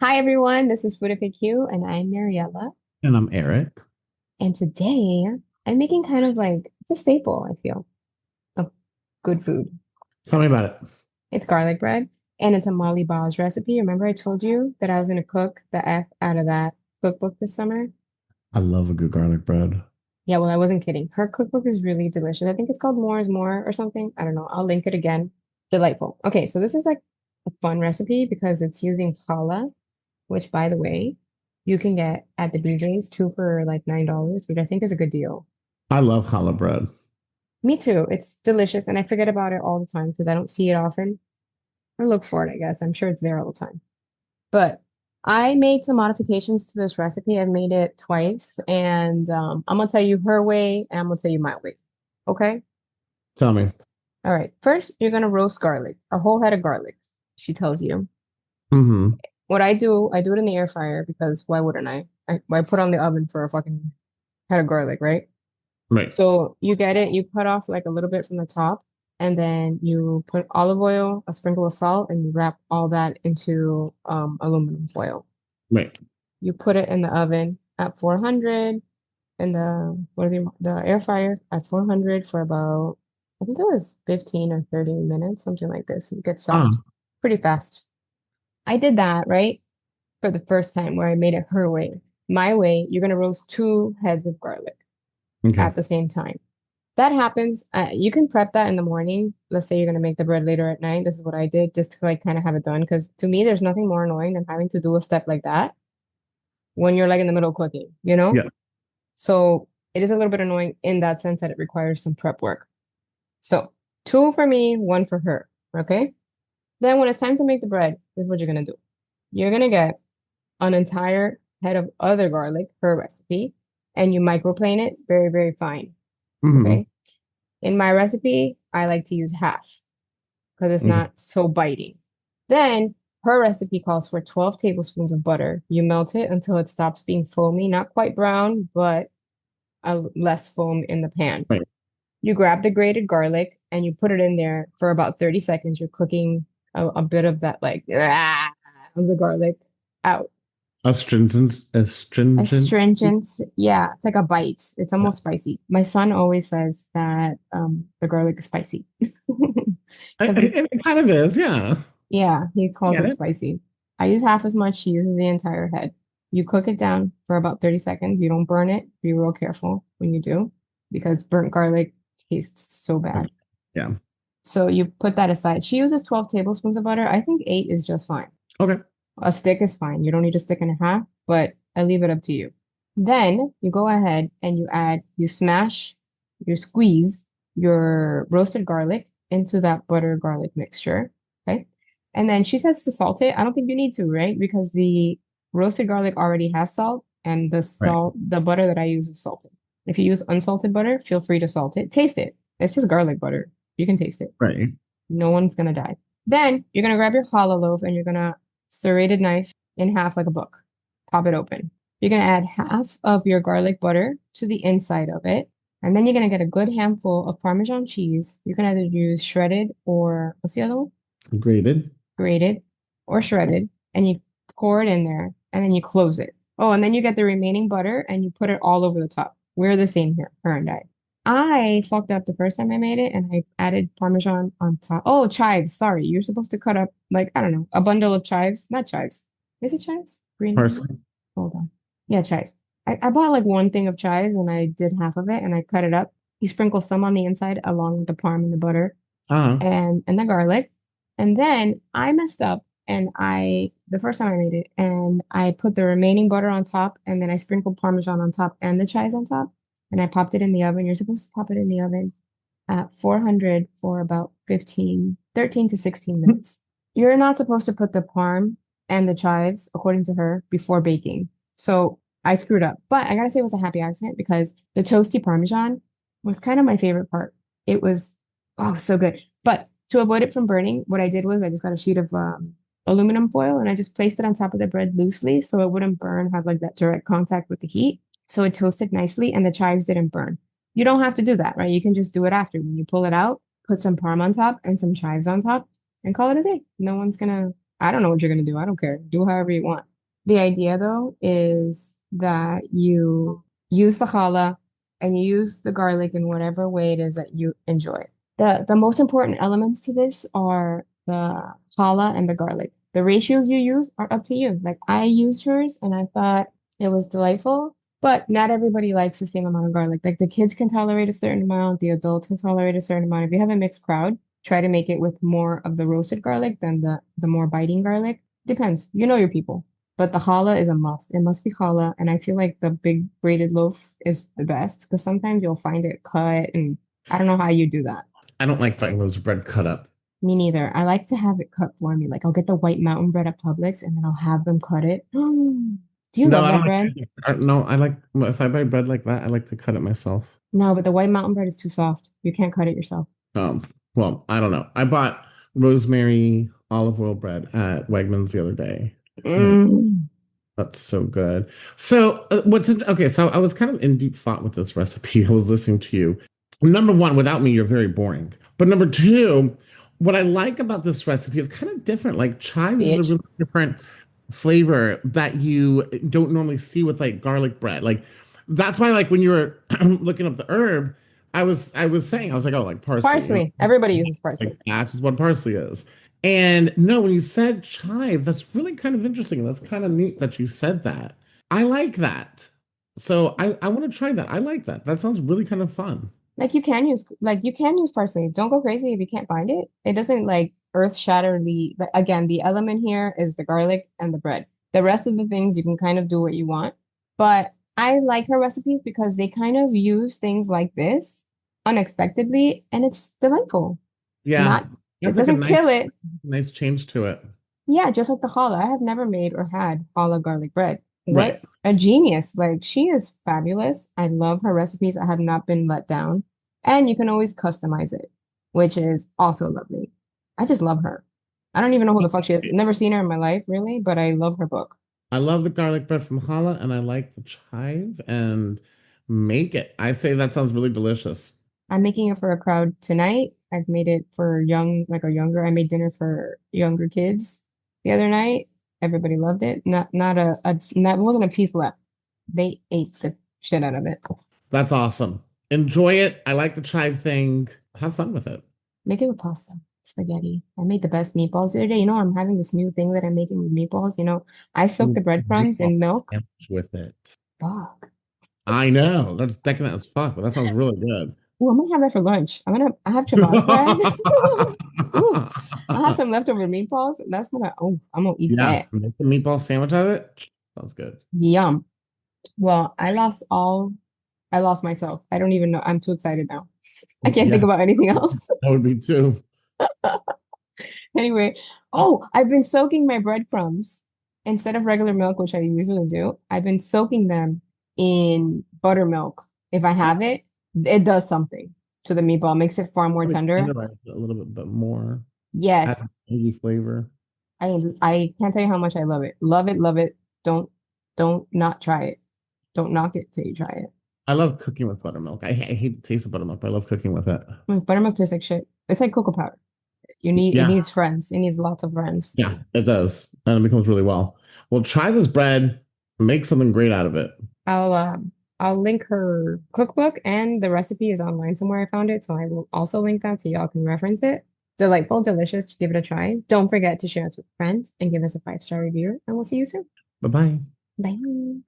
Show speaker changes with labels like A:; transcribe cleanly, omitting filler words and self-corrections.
A: Hi everyone, this is Food FAQ and I'm Mariella.
B: And I'm Eric.
A: And today I'm making kind of like it's a staple, I feel, of good food.
B: Tell me about it.
A: It's garlic bread and it's a Molly Baz recipe. Remember I told you that I was gonna cook the F out of that cookbook this summer?
B: I love a good garlic bread.
A: Yeah, well, I wasn't kidding. Her cookbook is really delicious. I think it's called More is More or something. I don't know. I'll link it again. Delightful. Okay, so this is like a fun recipe because it's using challah, which by the way, you can get at the BJ's two for like $9, which I think is a good deal.
B: I love challah bread.
A: Me too. It's delicious, and I forget about it all the time because I don't see it often. Or look for it, I guess. I'm sure it's there all the time. But I made some modifications to this recipe. I've made it twice, and I'm gonna tell you her way, and I'm gonna tell you my way. Okay?
B: Tell me.
A: All right. First, you're gonna roast garlic, a whole head of garlic. She tells you.
B: Mm-hmm.
A: What I do it in the air fryer because why wouldn't I? I put on the oven for a fucking head of garlic, right?
B: Right.
A: So you get it, you cut off like a little bit from the top, and then you put olive oil, a sprinkle of salt, and you wrap all that into aluminum foil.
B: Right.
A: You put it in the oven at 400 in the air fryer at 400 for about I think it was 15 or 30 minutes, something like this. It gets
B: Ah,
A: soft pretty fast. I did that, right? For the first time where I made it her way. My way, you're gonna roast two heads of garlic
B: okay.
A: at the same time. That happens. You can prep that in the morning. Let's say you're gonna make the bread later at night. This is what I did just to like kind of have it done. Because to me, there's nothing more annoying than having to do a step like that when you're like in the middle of cooking, you know?
B: Yeah.
A: So it is a little bit annoying in that sense that it requires some prep work. So two for me, one for her. Okay. Then when it's time to make the bread, this is what you're gonna do. You're gonna get an entire head of other garlic, her recipe, and you microplane it very, very fine.
B: Mm-hmm.
A: Okay. In my recipe, I like to use half because it's
B: Okay.
A: not so biting. Then her recipe calls for 12 tablespoons of butter. You melt it until it stops being foamy, not quite brown, but less foam in the pan.
B: Right.
A: You grab the grated garlic and you put it in there for about 30 seconds. You're cooking a bit of that, like, of the garlic out.
B: Astringent.
A: Astringent, yeah, it's like a bite. It's
B: Yeah.
A: almost spicy. My son always says that the garlic is spicy because
B: It kind of is. Yeah.
A: yeah, he
B: I
A: calls
B: get
A: it
B: it.
A: spicy. I use half as much. She uses the entire head. You cook it down for about 30 seconds. You don't burn it. Be real careful when you do because burnt garlic tastes so bad.
B: Yeah.
A: So you put that aside. She uses 12 tablespoons of butter. I think eight is just fine.
B: Okay.
A: A stick is fine. You don't need a stick and a half, but I leave it up to you. Then you go ahead and you smash, you squeeze your roasted garlic into that butter garlic mixture. Okay. And then she says to salt it. I don't think you need to, right? Because the roasted garlic already has salt and
B: Right.
A: the butter that I use is salted. If you use unsalted butter, feel free to salt it. Taste it. It's just garlic butter. You can taste it.
B: Right.
A: No one's gonna die. Then you're gonna grab your challah loaf and you're gonna serrated knife in half like a book. Pop it open. You're gonna add half of your garlic butter to the inside of it. And then you're gonna get a good handful of Parmesan cheese. You can either use shredded or what's the other one?
B: Grated.
A: Grated or shredded. And you pour it in there and then you close it. Oh, and then you get the remaining butter and you put it all over the top. We're the same here, her and I. I fucked up the first time I made it and I added Parmesan on top. Oh, chives. Sorry. You're supposed to cut up like, I don't know, a bundle of chives. Not chives. Is it chives? Green onions?
B: Parsley.
A: Hold on. Yeah, chives. I bought like one thing of chives and I did half of it and I cut it up. You sprinkle some on the inside along with the parm and the butter
B: Uh-huh.
A: and the garlic. And then I messed up and the first time I made it and I put the remaining butter on top and then I sprinkled Parmesan on top and the chives on top and I popped it in the oven. You're supposed to pop it in the oven at 400 for about 13 to 16 minutes. You're not supposed to put the parm and the chives, according to her, before baking. So I screwed up. But I gotta say it was a happy accident because the toasty Parmesan was kind of my favorite part. It was, oh, so good. But to avoid it from burning, what I did was I just got a sheet of aluminum foil and I just placed it on top of the bread loosely so it wouldn't burn, have like that direct contact with the heat. So it toasted nicely and the chives didn't burn. You don't have to do that, right? You can just do it after. When you pull it out, put some parm on top and some chives on top and call it a day. No one's gonna, I don't know what you're gonna do. I don't care. Do however you want. The idea though is that you use the challah and you use the garlic in whatever way it is that you enjoy. The most important elements to this are the challah and the garlic. The ratios you use are up to you. Like I used hers and I thought it was delightful, but not everybody likes the same amount of garlic. Like the kids can tolerate a certain amount, the adults can tolerate a certain amount. If you have a mixed crowd, try to make it with more of the roasted garlic than the more biting garlic. Depends. You know your people. But the challah is a must. It must be challah. And I feel like the big braided loaf is the best because sometimes you'll find it cut and I don't know how you do that.
B: I don't like buying those bread cut up.
A: Me neither. I like to have it cut for me. Like I'll get the white mountain bread at Publix and then I'll have them cut it. Do you
B: No,
A: love
B: I
A: that
B: don't
A: bread?
B: like. No, I like if I buy bread like that, I like to cut it myself.
A: No, but the white mountain bread is too soft. You can't cut it yourself.
B: Um, well, I don't know. I bought rosemary olive oil bread at Wegmans the other day, and
A: Mm.
B: that's so good. So, okay? So I was kind of in deep thought with this recipe. I was listening to you. Number one, without me, you're very boring. But number two, what I like about this recipe is kind of different. Like chives is a
A: Bitch.
B: really different flavor that you don't normally see with like garlic bread. Like that's why, like when you were looking up the herb, I was saying I was like, oh, like parsley.
A: Parsley. Everybody uses
B: Like
A: parsley.
B: that's just what parsley is. And no, when you said chive, that's really kind of interesting. That's kind of neat that you said that. I like that. So I want to try that. I like that. That sounds really kind of fun.
A: Like you can use parsley. Don't go crazy if you can't find it. It doesn't like earth shatter but again, the element here is the garlic and the bread. The rest of the things you can kind of do what you want. But I like her recipes because they kind of use things like this unexpectedly and it's delightful.
B: Yeah,
A: Not it
B: that's like a
A: doesn't kill
B: nice,
A: it.
B: nice change to it.
A: Yeah, just like the challah. I have never made or had challah garlic bread.
B: Right.
A: What a genius. Like she is fabulous. I love her recipes. I have not been let down. And you can always customize it, which is also lovely. I just love her. I don't even know who the fuck she is. Never seen her in my life, really, but I love her book.
B: I love the garlic bread from Hala and I like the chive and make it. I say that sounds really delicious.
A: I'm making it for a crowd tonight. I've made it for like a younger. I made dinner for younger kids the other night. Everybody loved it. Not more than a piece left. They ate the shit out of it.
B: That's awesome. Enjoy it. I like the chive thing. Have fun with it.
A: Make it with pasta, spaghetti. I made the best meatballs the other day. I'm having this new thing that I'm making with meatballs. I soak
B: Ooh,
A: the breadcrumbs
B: meatball
A: in milk.
B: sandwich with it.
A: Fuck.
B: I know. That's decadent as fuck, but that sounds really good.
A: Ooh, I'm gonna have that for lunch. I have ciabatta bread. Ooh, I have some leftover meatballs. I'm gonna eat
B: Yeah,
A: that.
B: make the meatball sandwich out of it. Sounds good.
A: Yum. Well, I lost myself. I don't even know. I'm too excited now. I can't think
B: Yeah,
A: about anything else.
B: that would be too.
A: Anyway, I've been soaking my breadcrumbs instead of regular milk, which I usually do. I've been soaking them in buttermilk. If I have it, it does something to the meatball, makes it far more
B: Probably
A: tender.
B: tenderize it a little bit, but more. Add
A: Yes,
B: a tangy flavor.
A: I can't tell you how much I love it. Love it, love it. Don't not try it. Don't knock it till you try it.
B: I love cooking with buttermilk. I hate the taste of buttermilk, but I love cooking with it.
A: Buttermilk tastes like shit. It's like cocoa powder. It
B: Yeah,
A: needs friends. It needs lots of friends.
B: yeah, it does. And it becomes really well. Well, try this bread, make something great out of it.
A: I'll um I'll link her cookbook and the recipe is online somewhere. I found it, so I will also link that so y'all can reference it. Delightful, delicious. Give it a try. Don't forget to share us with friends and give us a 5-star review, and we'll see you soon.
B: Bye bye.
A: Bye.